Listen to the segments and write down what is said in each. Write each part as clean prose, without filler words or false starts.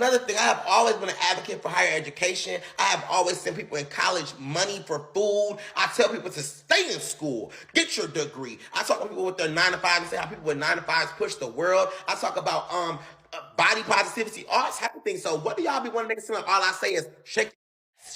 another thing, I have always been an advocate for higher education. I have always sent people in college money for food. I tell people to stay in school, get your degree. I talk to people with their 9 to 5 and say how people with 9 to 5s push the world. I talk about body positivity, all type of things. So what do y'all be wanting to make it seem like all I say is shake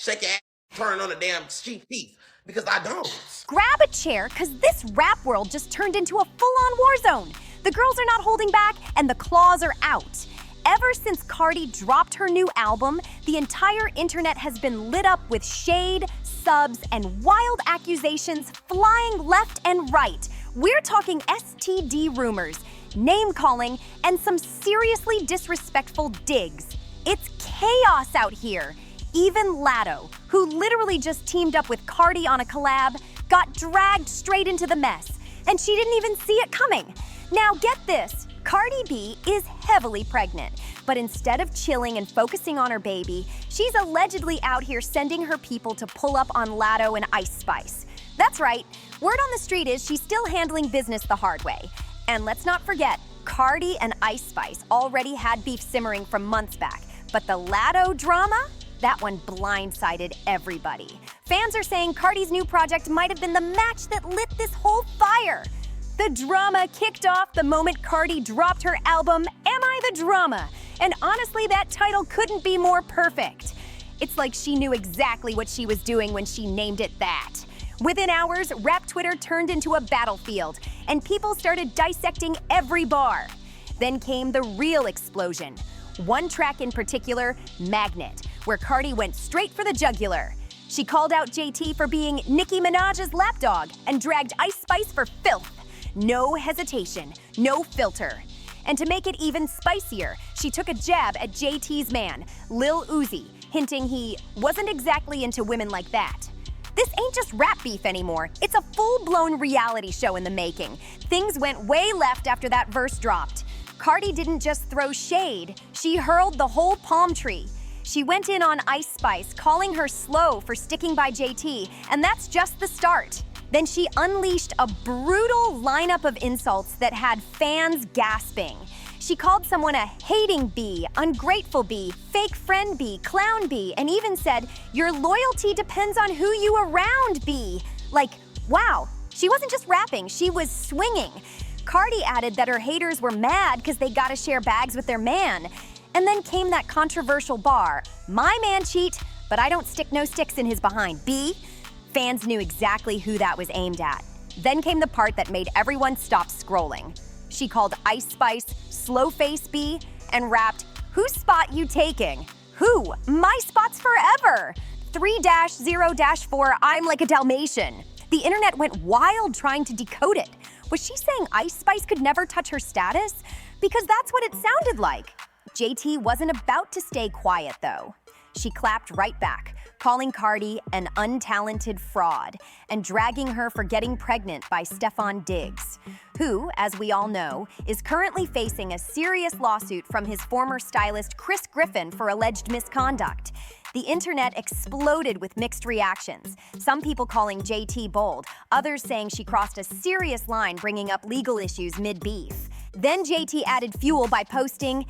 your ass, turn on the damn sheet piece? Because I don't. Grab a chair, because this rap world just turned into a full-on war zone. The girls are not holding back, and the claws are out. Ever since Cardi dropped her new album, the entire internet has been lit up with shade, subs, and wild accusations flying left and right. We're talking STD rumors, name-calling, and some seriously disrespectful digs. It's chaos out here. Even Latto, who literally just teamed up with Cardi on a collab, got dragged straight into the mess, and she didn't even see it coming. Now get this, Cardi B is heavily pregnant, but instead of chilling and focusing on her baby, she's allegedly out here sending her people to pull up on Latto and Ice Spice. That's right, word on the street is she's still handling business the hard way. And let's not forget, Cardi and Ice Spice already had beef simmering from months back, but the Latto drama? That one blindsided everybody. Fans are saying Cardi's new project might have been the match that lit this whole fire. The drama kicked off the moment Cardi dropped her album, Am I the Drama? And honestly, that title couldn't be more perfect. It's like she knew exactly what she was doing when she named it that. Within hours, rap Twitter turned into a battlefield, and people started dissecting every bar. Then came the real explosion. One track in particular, Magnet, where Cardi went straight for the jugular. She called out JT for being Nicki Minaj's lapdog and dragged Ice Spice for filth. No hesitation, no filter. And to make it even spicier, she took a jab at JT's man, Lil Uzi, hinting he wasn't exactly into women like that. This ain't just rap beef anymore, it's a full-blown reality show in the making. Things went way left after that verse dropped. Cardi didn't just throw shade, she hurled the whole palm tree. She went in on Ice Spice, calling her slow for sticking by JT, and that's just the start. Then she unleashed a brutal lineup of insults that had fans gasping. She called someone a hating bee, ungrateful bee, fake friend bee, clown bee, and even said, your loyalty depends on who you around bee. Like, wow, she wasn't just rapping, she was swinging. Cardi added that her haters were mad because they gotta share bags with their man. And then came that controversial bar, my man cheat, but I don't stick no sticks in his behind, B. Fans knew exactly who that was aimed at. Then came the part that made everyone stop scrolling. She called Ice Spice slow face B and rapped, whose spot you taking? Who? My spot's forever. 3-0-4, I'm like a Dalmatian. The internet went wild trying to decode it. Was she saying Ice Spice could never touch her status? Because that's what it sounded like. JT wasn't about to stay quiet though. She clapped right back, calling Cardi an untalented fraud and dragging her for getting pregnant by Stefon Diggs, who, as we all know, is currently facing a serious lawsuit from his former stylist Chris Griffin for alleged misconduct. The internet exploded with mixed reactions, some people calling JT bold, others saying she crossed a serious line bringing up legal issues mid-beef. Then JT added fuel by posting,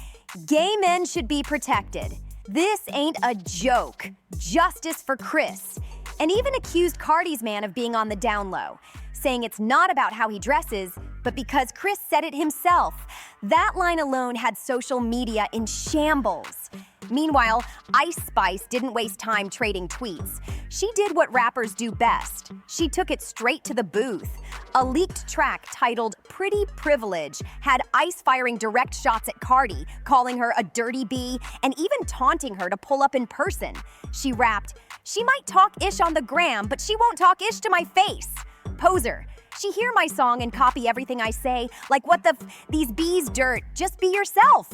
gay men should be protected. This ain't a joke. Justice for Chris. And even accused Cardi's man of being on the down low, saying it's not about how he dresses, but because Chris said it himself. That line alone had social media in shambles. Meanwhile, Ice Spice didn't waste time trading tweets. She did what rappers do best. She took it straight to the booth. A leaked track titled Pretty Privilege had Ice firing direct shots at Cardi, calling her a dirty bee, and even taunting her to pull up in person. She rapped, she might talk ish on the gram, but she won't talk ish to my face. Poser. She hear my song and copy everything I say, like what the these bees dirt, just be yourself.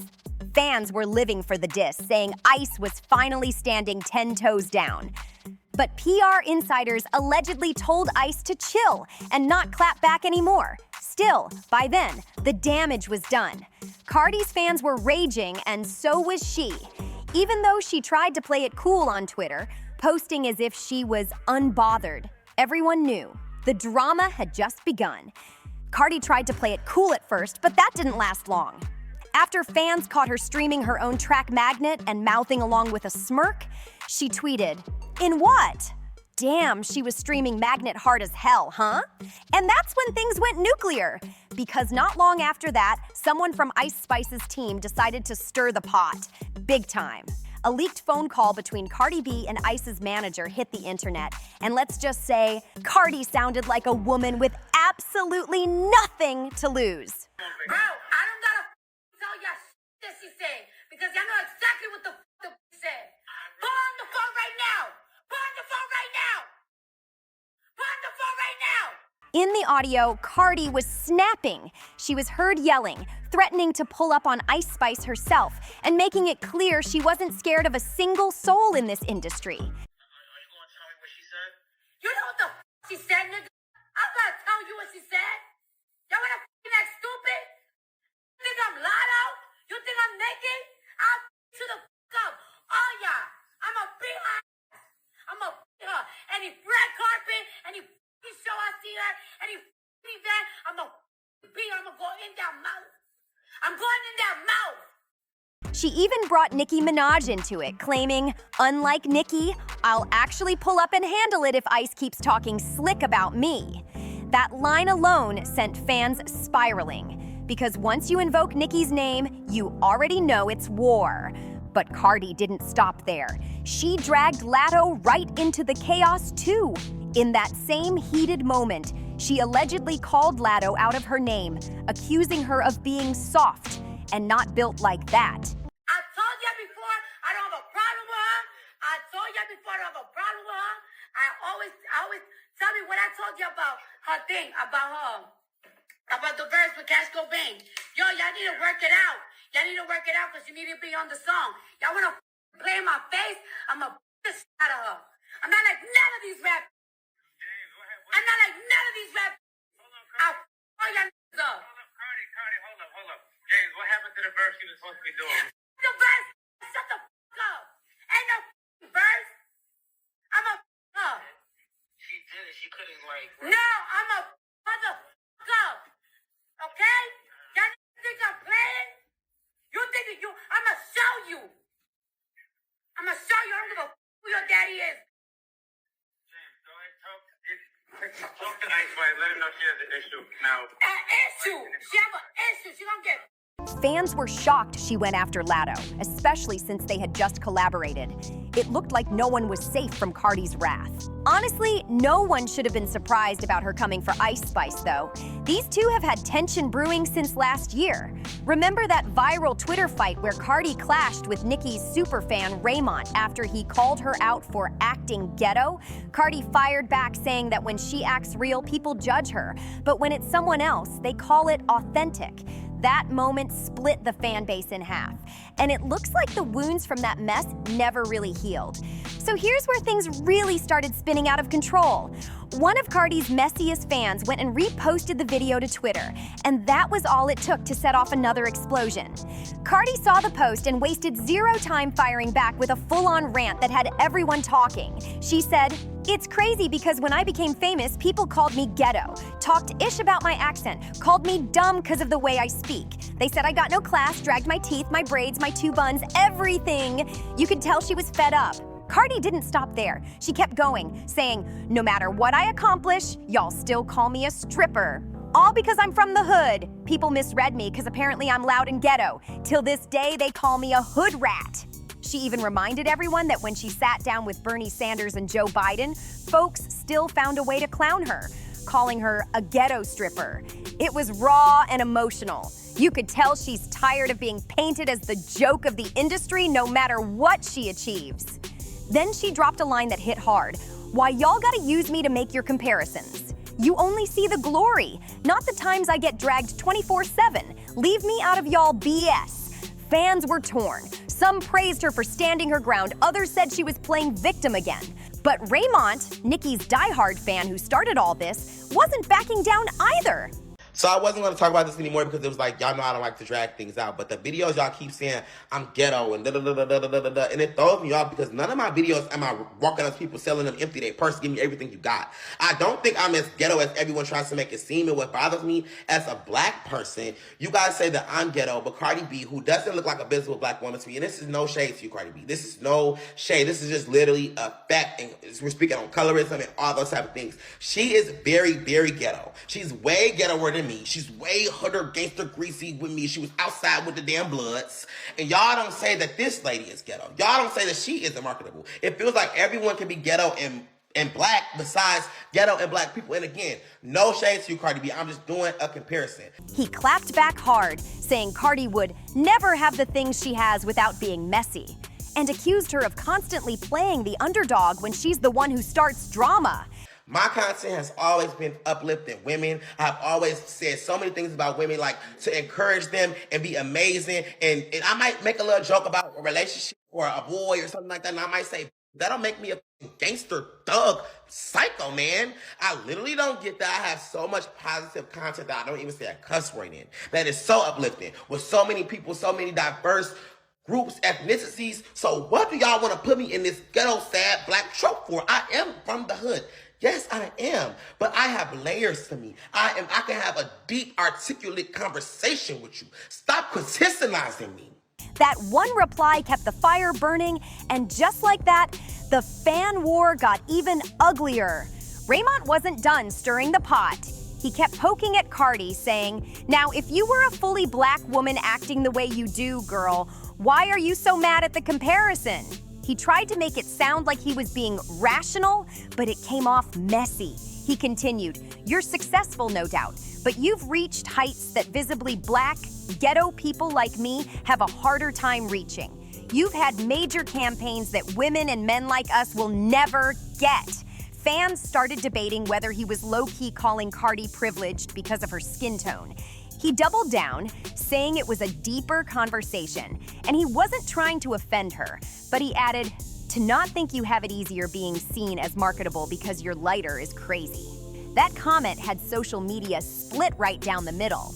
Fans were living for the diss, saying Ice was finally standing 10 toes down. But PR insiders allegedly told Ice to chill and not clap back anymore. Still, by then, the damage was done. Cardi's fans were raging, and so was she. Even though she tried to play it cool on Twitter, posting as if she was unbothered, everyone knew the drama had just begun. Cardi tried to play it cool at first, but that didn't last long. After fans caught her streaming her own track Magnet and mouthing along with a smirk, she tweeted, "In what? Damn, she was streaming Magnet hard as hell, huh?" And that's when things went nuclear. Because not long after that, someone from Ice Spice's team decided to stir the pot. Big time. A leaked phone call between Cardi B and Ice's manager hit the internet. And let's just say, Cardi sounded like a woman with absolutely nothing to lose. Bro, I don't gotta tell y'all that she said, because y'all know exactly what the said. Put on the phone right now! Put on the phone right now! Put on the phone right now! In the audio, Cardi was snapping. She was heard yelling, threatening to pull up on Ice Spice herself, and making it clear she wasn't scared of a single soul in this industry. Are you gonna tell me what she said? You know what the she said, nigga? I'm gonna tell you what she said. Y'all wanna act stupid? You think I'm Latto? You think I'm naked? I'll to the up. All y'all. I'ma beat her ass. I'ma beat her. Any red carpet, any show I see her, any event, I'ma beat her. I'ma go in that mouth. I'm going in that mouth. She even brought Nicki Minaj into it, claiming, "Unlike Nicki, I'll actually pull up and handle it if Ice keeps talking slick about me." That line alone sent fans spiraling, because once you invoke Nicki's name, you already know it's war. But Cardi didn't stop there. She dragged Latto right into the chaos too. In that same heated moment, she allegedly called Latto out of her name, accusing her of being soft and not built like that. I told you before I don't have a problem with her. I told you before I don't have a problem with her. I always tell me what I told you about her thing, about the verse with Cash Go Bang. Yo, y'all need to work it out. Y'all need to work it out because you need to be on the song. Y'all want to play in my face? I'ma the shit out of her. I'm not like none of these rap. I'm not like none of these rap. I'll all y'all niggas up. Cardi, hold up. James, what happened to the verse you were supposed to be doing? The verse? Shut the fuck up. Ain't no verse. I'm a up. She did it. She couldn't, like... No, I'm a motherfucker. Okay? Y'all niggas think I'm playing? You think that I'ma show you. I'ma show you. I don't give a who your daddy is. James, go ahead, talk to Ice Spice. Let her know she has an issue. Now... An issue. She have an issue. She gonna get... Fans were shocked she went after Latto, especially since they had just collaborated. It looked like no one was safe from Cardi's wrath. Honestly, no one should have been surprised about her coming for Ice Spice, though. These two have had tension brewing since last year. Remember that viral Twitter fight where Cardi clashed with Nicki's superfan Raymond after he called her out for acting ghetto? Cardi fired back saying that when she acts real, people judge her, but when it's someone else, they call it authentic. That moment split the fan base in half, and it looks like the wounds from that mess never really healed. So here's where things really started spinning out of control. One of Cardi's messiest fans went and reposted the video to Twitter, and that was all it took to set off another explosion. Cardi saw the post and wasted zero time firing back with a full-on rant that had everyone talking. She said, "It's crazy because when I became famous, people called me ghetto, talked ish about my accent, called me dumb because of the way I speak. They said I got no class, dragged my teeth, my braids, my two buns, everything." You could tell she was fed up. Cardi didn't stop there. She kept going, saying, "No matter what I accomplish, y'all still call me a stripper. All because I'm from the hood. People misread me because apparently I'm loud and ghetto. Till this day, they call me a hood rat." She even reminded everyone that when she sat down with Bernie Sanders and Joe Biden, folks still found a way to clown her, calling her a ghetto stripper. It was raw and emotional. You could tell she's tired of being painted as the joke of the industry no matter what she achieves. Then she dropped a line that hit hard. "Why y'all gotta use me to make your comparisons? You only see the glory, not the times I get dragged 24/7. Leave me out of y'all BS." Fans were torn. Some praised her for standing her ground, others said she was playing victim again. But Raymond, Nicki's diehard fan who started all this, wasn't backing down either. So I wasn't going to talk about this anymore because it was like, y'all know I don't like to drag things out. But the videos y'all keep saying I'm ghetto and da-da-da-da-da-da-da. And it throws me off because none of my videos am I walking up to people selling them empty their purse, give me everything you got. I don't think I'm as ghetto as everyone tries to make it seem. And what bothers me as a black person, you guys say that I'm ghetto, but Cardi B, who doesn't look like a visible black woman to me, and this is no shade to you, Cardi B. This is no shade. This is just literally a fact. And we're speaking on colorism and all those type of things. She is very, very ghetto. She's way ghettoer than me. She's way hooder, gangster, greasy with me. She was outside with the damn Bloods. And y'all don't say that this lady is ghetto. Y'all don't say that she isn't marketable. It feels like everyone can be ghetto and black besides ghetto and black people. And again, no shade to you, Cardi B. I'm just doing a comparison. He clapped back hard, saying Cardi would never have the things she has without being messy, and accused her of constantly playing the underdog when she's the one who starts drama. My content has always been uplifting women. I've always said so many things about women, like to encourage them and be amazing. And I might make a little joke about a relationship or a boy or something like that. And I might say, that'll make me a gangster, thug, psycho, man. I literally don't get that. I have so much positive content that I don't even say a cuss word in. That is so uplifting with so many people, so many diverse groups, ethnicities. So what do y'all want to put me in this ghetto, sad black trope for? I am from the hood. Yes, I am, but I have layers to me. I can have a deep, articulate conversation with you. Stop criticizing me. That one reply kept the fire burning, and just like that, the fan war got even uglier. Raymond wasn't done stirring the pot. He kept poking at Cardi, saying, "Now, if you were a fully black woman acting the way you do, girl, why are you so mad at the comparison?" He tried to make it sound like he was being rational, but it came off messy. He continued, "You're successful, no doubt, but you've reached heights that visibly black, ghetto people like me have a harder time reaching. You've had major campaigns that women and men like us will never get." Fans started debating whether he was low-key calling Cardi privileged because of her skin tone. He doubled down, saying it was a deeper conversation, and he wasn't trying to offend her, but he added, "To not think you have it easier being seen as marketable because you're lighter is crazy." That comment had social media split right down the middle.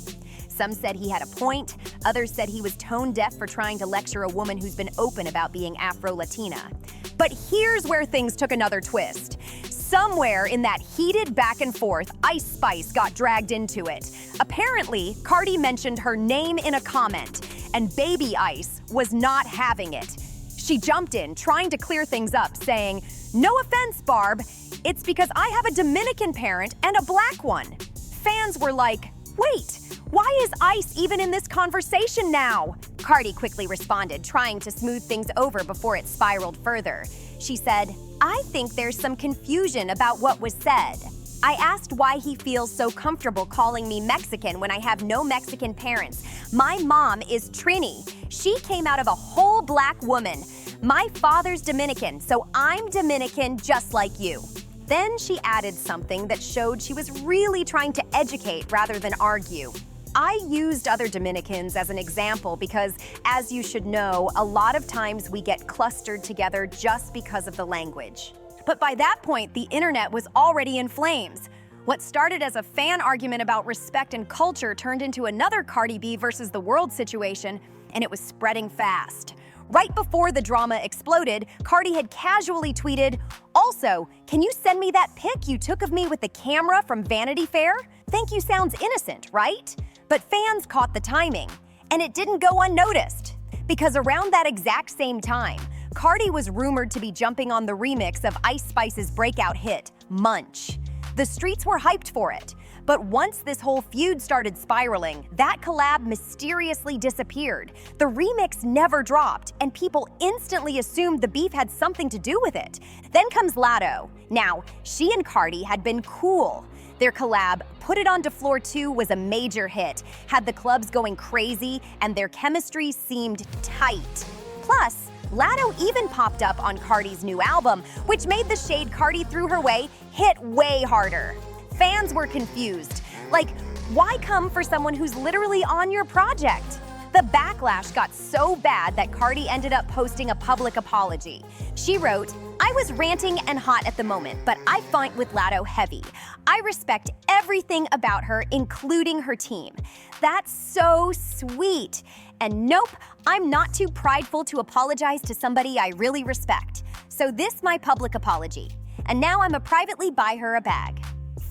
Some said he had a point, others said he was tone deaf for trying to lecture a woman who's been open about being Afro-Latina. But here's where things took another twist. Somewhere in that heated back and forth, Ice Spice got dragged into it. Apparently, Cardi mentioned her name in a comment, and Baby Ice was not having it. She jumped in, trying to clear things up, saying, "No offense, Barb, it's because I have a Dominican parent and a black one." Fans were like, "Wait, why is Ice even in this conversation now?" Cardi quickly responded, trying to smooth things over before it spiraled further. She said, "I think there's some confusion about what was said. I asked why he feels so comfortable calling me Mexican when I have no Mexican parents. My mom is Trini. She came out of a whole black woman. My father's Dominican, so I'm Dominican just like you." Then she added something that showed she was really trying to educate rather than argue. "I used other Dominicans as an example because, as you should know, a lot of times we get clustered together just because of the language." But by that point, the internet was already in flames. What started as a fan argument about respect and culture turned into another Cardi B versus the world situation, and it was spreading fast. Right before the drama exploded, Cardi had casually tweeted, "Also, can you send me that pic you took of me with the camera from Vanity Fair? Thank you sounds innocent, right?" But fans caught the timing, and it didn't go unnoticed. Because around that exact same time, Cardi was rumored to be jumping on the remix of Ice Spice's breakout hit, Munch. The streets were hyped for it. But once this whole feud started spiraling, that collab mysteriously disappeared. The remix never dropped, and people instantly assumed the beef had something to do with it. Then comes Latto. Now, she and Cardi had been cool. Their collab, Put It On to Floor 2, was a major hit, had the clubs going crazy, and their chemistry seemed tight. Plus, Latto even popped up on Cardi's new album, which made the shade Cardi threw her way hit way harder. Fans were confused. Like, why come for someone who's literally on your project? The backlash got so bad that Cardi ended up posting a public apology. She wrote, "I was ranting and hot at the moment, but I fight with Latto heavy. I respect everything about her, including her team. That's so sweet. And nope, I'm not too prideful to apologize to somebody I really respect. So this my public apology. And now I'ma privately buy her a bag."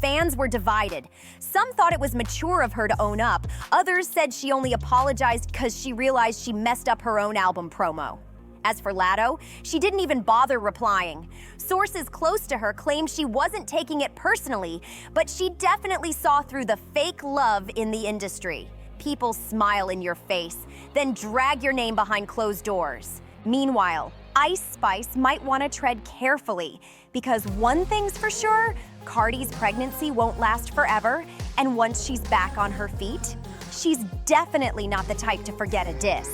Fans were divided. Some thought it was mature of her to own up. Others said she only apologized because she realized she messed up her own album promo. As for Latto, she didn't even bother replying. Sources close to her claimed she wasn't taking it personally, but she definitely saw through the fake love in the industry. People smile in your face, then drag your name behind closed doors. Meanwhile, Ice Spice might want to tread carefully, because one thing's for sure, Cardi's pregnancy won't last forever, and once she's back on her feet, she's definitely not the type to forget a diss.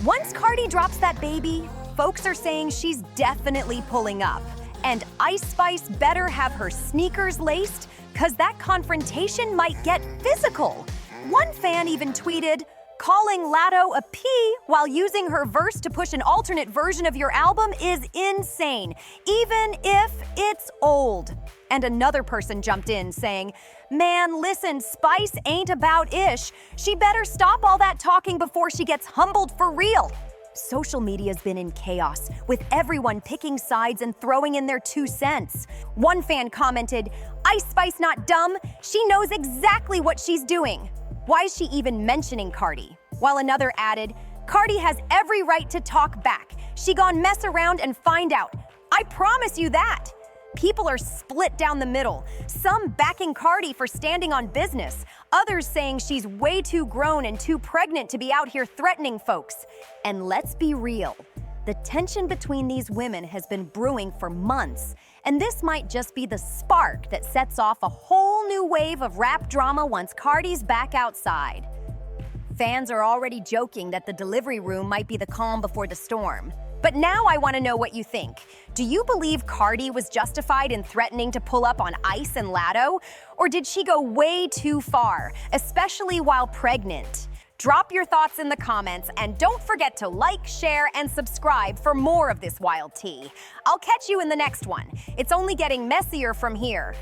Once Cardi drops that baby, folks are saying she's definitely pulling up, and Ice Spice better have her sneakers laced, cause that confrontation might get physical. One fan even tweeted, "Calling Latto a P while using her verse to push an alternate version of your album is insane, even if it's old." And another person jumped in saying, "Man, listen, Spice ain't about ish. She better stop all that talking before she gets humbled for real." Social media's been in chaos, with everyone picking sides and throwing in their 2 cents. One fan commented, "Ice Spice not dumb, she knows exactly what she's doing. Why is she even mentioning Cardi?" While another added, "Cardi has every right to talk back. She gon' mess around and find out. I promise you that." People are split down the middle, some backing Cardi for standing on business, others saying she's way too grown and too pregnant to be out here threatening folks. And let's be real, the tension between these women has been brewing for months, and this might just be the spark that sets off a whole new wave of rap drama once Cardi's back outside. Fans are already joking that the delivery room might be the calm before the storm. But now I want to know what you think. Do you believe Cardi was justified in threatening to pull up on Ice and Latto? Or did she go way too far, especially while pregnant? Drop your thoughts in the comments, and don't forget to like, share, and subscribe for more of this wild tea. I'll catch you in the next one. It's only getting messier from here.